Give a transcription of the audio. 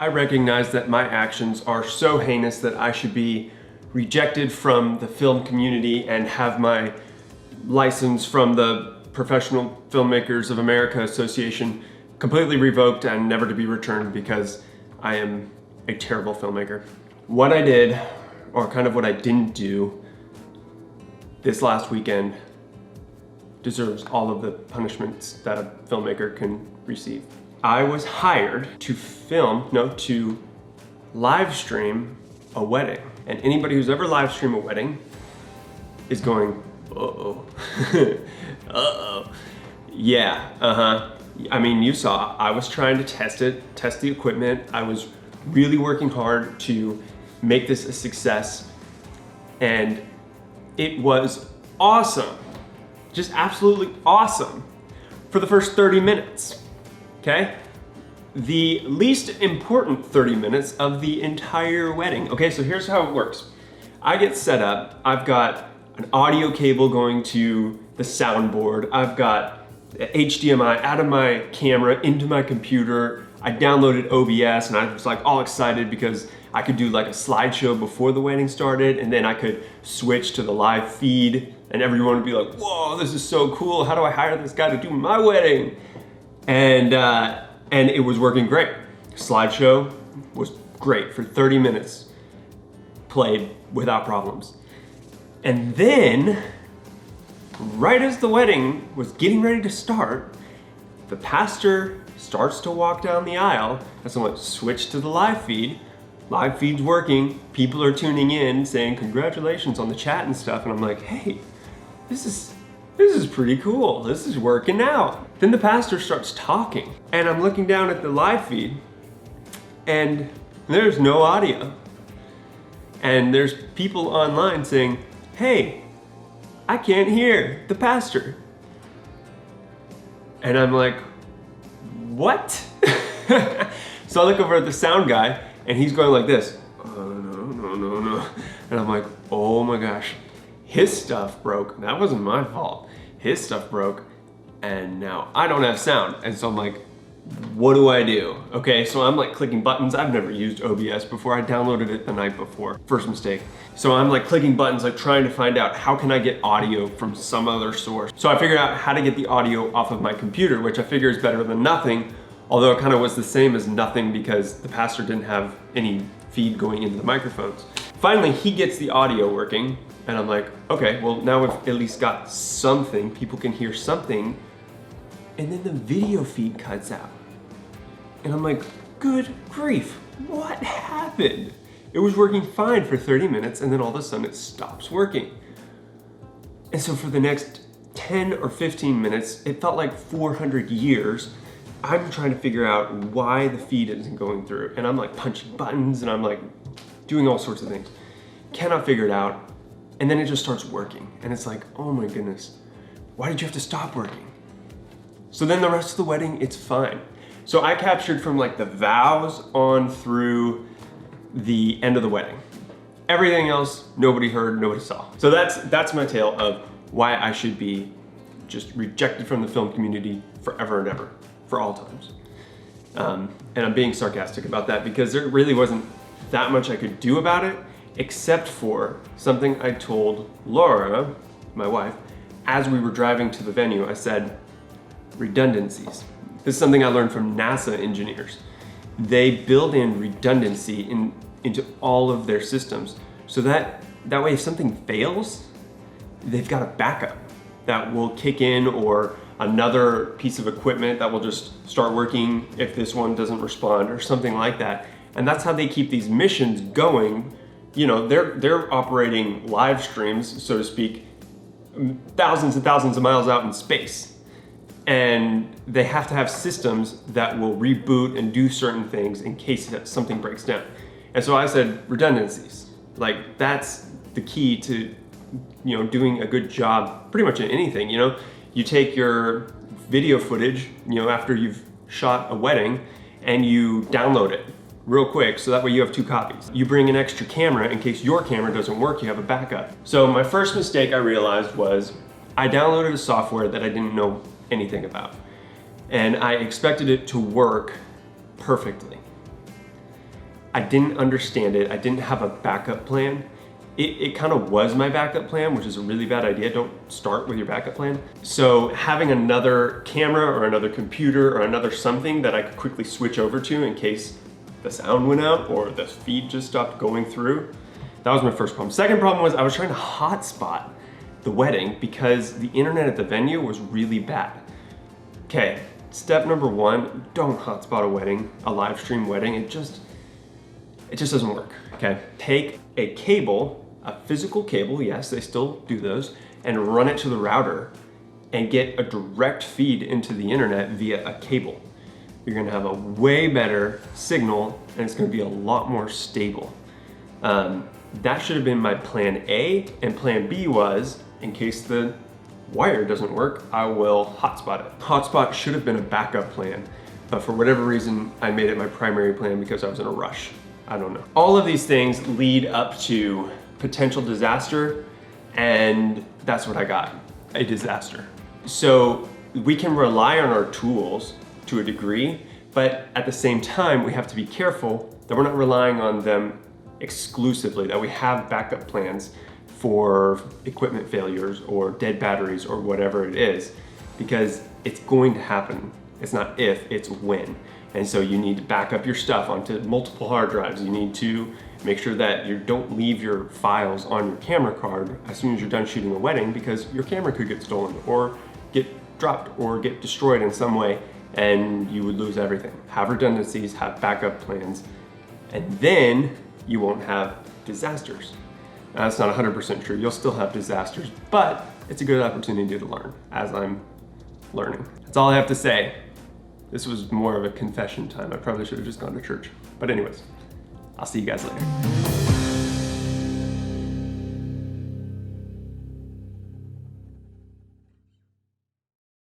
I recognize that my actions are so heinous that I should be rejected from the film community and have my license from the Professional Filmmakers of America Association completely revoked and never to be returned because I am a terrible filmmaker. What I did, or kind of what I didn't do this last weekend, deserves all of the punishments that a filmmaker can receive. I was hired to to live stream a wedding. And anybody who's ever live streamed a wedding is going, uh-oh, uh-oh. Yeah, I mean, you saw, I was trying to test the equipment. I was really working hard to make this a success. And it was awesome. Just absolutely awesome for the first 30 minutes, okay? The least important 30 minutes of the entire wedding. Okay, so here's how it works. I get set up, I've got an audio cable going to the soundboard, I've got HDMI out of my camera into my computer, I downloaded OBS and I was like all excited because I could do like a slideshow before the wedding started, and then I could switch to the live feed and everyone would be like, whoa, this is so cool, how do I hire this guy to do my wedding? And it was working great. Slideshow was great for 30 minutes, played without problems. And then, right as the wedding was getting ready to start, the pastor starts to walk down the aisle, and someone switched to the live feed. Live feed's working, people are tuning in, saying congratulations on the chat and stuff, and I'm like, hey, this is pretty cool. This is working out. Then the pastor starts talking and I'm looking down at the live feed and there's no audio. And there's people online saying, hey, I can't hear the pastor. And I'm like, what? So I look over at the sound guy and he's going like this. No. And I'm like, oh my gosh. His stuff broke. That wasn't my fault. His stuff broke and now I don't have sound. And so I'm like, what do I do? Okay, so I'm like clicking buttons. I've never used OBS before. I downloaded it the night before. First mistake. So I'm like clicking buttons, like trying to find out how can I get audio from some other source. So I figured out how to get the audio off of my computer, which I figure is better than nothing. Although it kind of was the same as nothing because the pastor didn't have any feed going into the microphones. Finally, he gets the audio working. And I'm like, okay, well now we've at least got something, people can hear something, and then the video feed cuts out. And I'm like, good grief, what happened? It was working fine for 30 minutes and then all of a sudden it stops working. And so for the next 10 or 15 minutes, it felt like 400 years, I'm trying to figure out why the feed isn't going through. And I'm like punching buttons and I'm like doing all sorts of things. Cannot figure it out. And then it just starts working. And it's like, oh my goodness, why did you have to stop working? So then the rest of the wedding, it's fine. So I captured from like the vows on through the end of the wedding. Everything else, nobody heard, nobody saw. So that's my tale of why I should be just rejected from the film community forever and ever, for all times. And I'm being sarcastic about that because there really wasn't that much I could do about it, except for something I told Laura, my wife, as we were driving to the venue. I said, redundancies. This is something I learned from NASA engineers. They build in redundancy into all of their systems so that way if something fails, they've got a backup that will kick in, or another piece of equipment that will just start working if this one doesn't respond or something like that. And that's how they keep these missions going. You know, they're operating live streams, so to speak, thousands and thousands of miles out in space. And they have to have systems that will reboot and do certain things in case that something breaks down. And so I said redundancies. Like, that's the key to, you know, doing a good job pretty much in anything. You know, you take your video footage, you know, after you've shot a wedding, and you download it real quick, so that way you have 2 copies. You bring an extra camera in case your camera doesn't work, you have a backup. So my first mistake I realized was I downloaded a software that I didn't know anything about. And I expected it to work perfectly. I didn't understand it. I didn't have a backup plan. It kind of was my backup plan, which is a really bad idea. Don't start with your backup plan. So having another camera or another computer or another something that I could quickly switch over to in case the sound went out or the feed just stopped going through, that was my first problem. Second problem was I was trying to hotspot the wedding because the internet at the venue was really bad. Okay, step number one, don't hotspot a wedding, a live stream wedding. It just doesn't work, okay? Take a cable, a physical cable, yes, they still do those, and run it to the router and get a direct feed into the internet via a cable. You're gonna have a way better signal and it's gonna be a lot more stable. That should have been my plan A, and plan B was, in case the wire doesn't work, I will hotspot it. Hotspot should have been a backup plan, but for whatever reason, I made it my primary plan because I was in a rush. I don't know. All of these things lead up to potential disaster, and that's what I got, a disaster. So we can rely on our tools to a degree, but at the same time, we have to be careful that we're not relying on them exclusively, that we have backup plans for equipment failures or dead batteries or whatever it is, because it's going to happen. It's not if, it's when. And so you need to back up your stuff onto multiple hard drives. You need to make sure that you don't leave your files on your camera card as soon as you're done shooting a wedding, because your camera could get stolen or get dropped or get destroyed in some way and you would lose everything. Have redundancies, have backup plans, and then you won't have disasters. Now, that's not 100% true. You'll still have disasters, but it's a good opportunity to learn as I'm learning. That's all I have to say. This was more of a confession time. I probably should have just gone to church. But anyways, I'll see you guys later.